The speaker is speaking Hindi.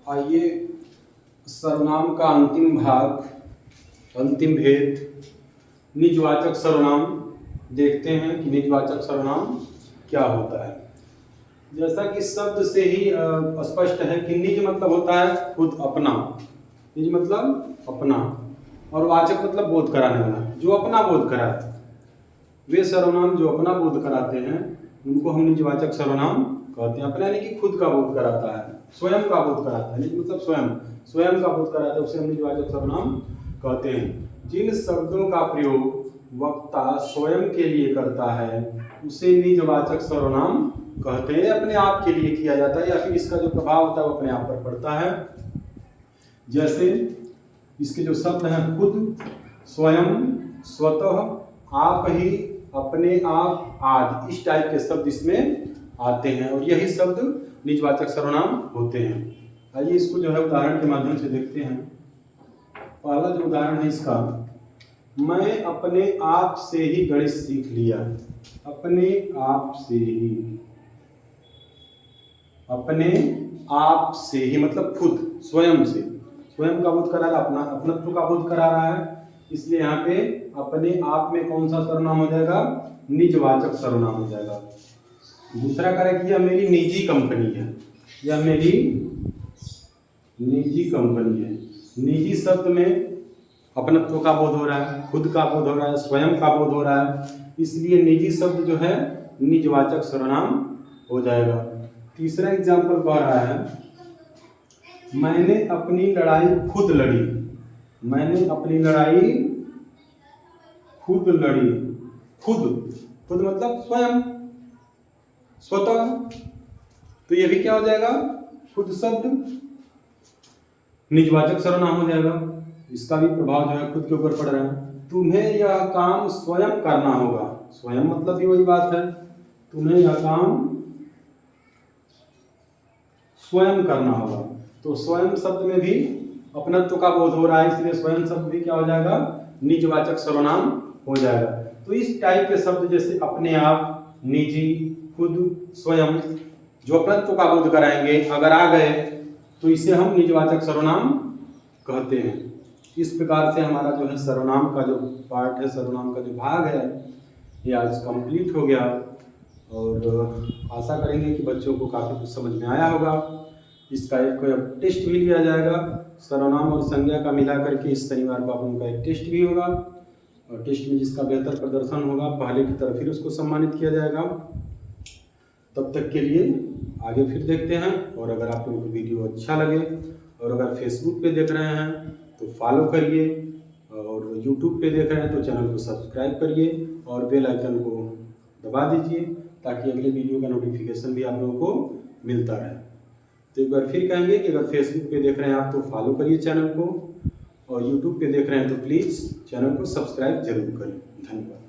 आइए सर्वनाम का अंतिम भाग, अंतिम भेद निजवाचक सर्वनाम देखते हैं कि निजवाचक सर्वनाम क्या होता है। जैसा कि शब्द से ही स्पष्ट है कि निज मतलब होता है खुद, अपना। निज मतलब अपना, और वाचक मतलब बोध कराने वाला, जो अपना बोध कराए। वे सर्वनाम जो अपना बोध कराते हैं उनको हम निजवाचक सर्वनाम कहते हैं। अपना यानी कि खुद का बोध कराता है, स्वयं का बोध कराता है। निज मतलब स्वयं, स्वयं का बोध कराता है, उसे हम निजवाचक सर्वनाम कहते हैं। जिन शब्दों का प्रयोग वक्ता स्वयं के लिए करता है उसे निजवाचक सर्वनाम कहते हैं। अपने आप के लिए किया जाता है या फिर इसका जो प्रभाव होता है वो अपने आप पर पड़ता है। जैसे इसके जो शब्द हैं खुद, स्वयं, स्वतः, आप ही, अपने आप, आदि, इस टाइप के शब्द इसमें आते हैं और यही शब्द निजवाचक सर्वनाम होते हैं। आइए इसको जो है उदाहरण के माध्यम से देखते हैं। पहला जो उदाहरण है इसका, मैं अपने आप से ही गणित सीख लिया। अपने आप से ही, अपने आप से ही मतलब खुद, स्वयं से, स्वयं का बोध करा रहा, अपना अपनत्व का बोध करा रहा है, इसलिए यहाँ पे अपने आप में कौन सा सर्वनाम हो जाएगा? निजवाचक सर्वनाम हो जाएगा। दूसरा कार्य कि यह मेरी निजी कंपनी है, यह मेरी निजी कंपनी है। निजी शब्द में अपनत्व का बोध हो रहा है, खुद का बोध हो रहा है, स्वयं का बोध हो रहा है, इसलिए निजी शब्द जो है निजवाचक सर्वनाम हो जाएगा। तीसरा एग्जाम्पल कह रहा है, मैंने अपनी लड़ाई खुद लड़ी। मैंने अपनी लड़ाई खुद लड़ी। खुद, खुद मतलब स्वयं, स्वतः, तो ये भी क्या हो जाएगा? खुद शब्द निजवाचक सर्वनाम हो जाएगा। इसका भी प्रभाव जो है खुद के ऊपर पड़ रहा है। तुम्हें यह काम स्वयं करना होगा। स्वयं मतलब भी वही बात है, तुम्हें यह काम स्वयं करना होगा। तो स्वयं शब्द में भी अपनत्व का बोध हो रहा है, इसलिए स्वयं शब्द भी क्या हो जाएगा? निजवाचक सर्वनाम हो जाएगा। तो इस टाइप के शब्द जैसे अपने आप, निजी, खुद, स्वयं जो अपनत्व का बोध कराएंगे अगर आ गए तो इसे हम निजवाचक सर्वनाम कहते हैं। इस प्रकार से हमारा जो है सर्वनाम का जो पार्ट है, सर्वनाम का जो भाग है, ये आज कंप्लीट हो गया और आशा करेंगे कि बच्चों को काफ़ी कुछ समझ में आया होगा। इसका एक टेस्ट भी लिया जाएगा, सर्वनाम और संज्ञा का मिला करके इस शनिवार को आप उनका एक टेस्ट भी होगा और टेस्ट में जिसका बेहतर प्रदर्शन होगा पहले की तरह फिर उसको सम्मानित किया जाएगा। तब तक के लिए आगे फिर देखते हैं। और अगर आप लोगों को वीडियो अच्छा लगे और अगर फेसबुक पे देख रहे हैं तो फॉलो करिए और यूट्यूब पे देख रहे हैं तो चैनल को सब्सक्राइब करिए और बेल आइकन को दबा दीजिए ताकि अगले वीडियो का नोटिफिकेशन भी आप लोगों को मिलता रहे। तो एक बार फिर कहेंगे कि अगर फेसबुक पे देख रहे हैं आप तो फॉलो करिए चैनल को और यूट्यूब पे देख रहे हैं तो प्लीज़ चैनल को सब्सक्राइब जरूर करें। धन्यवाद।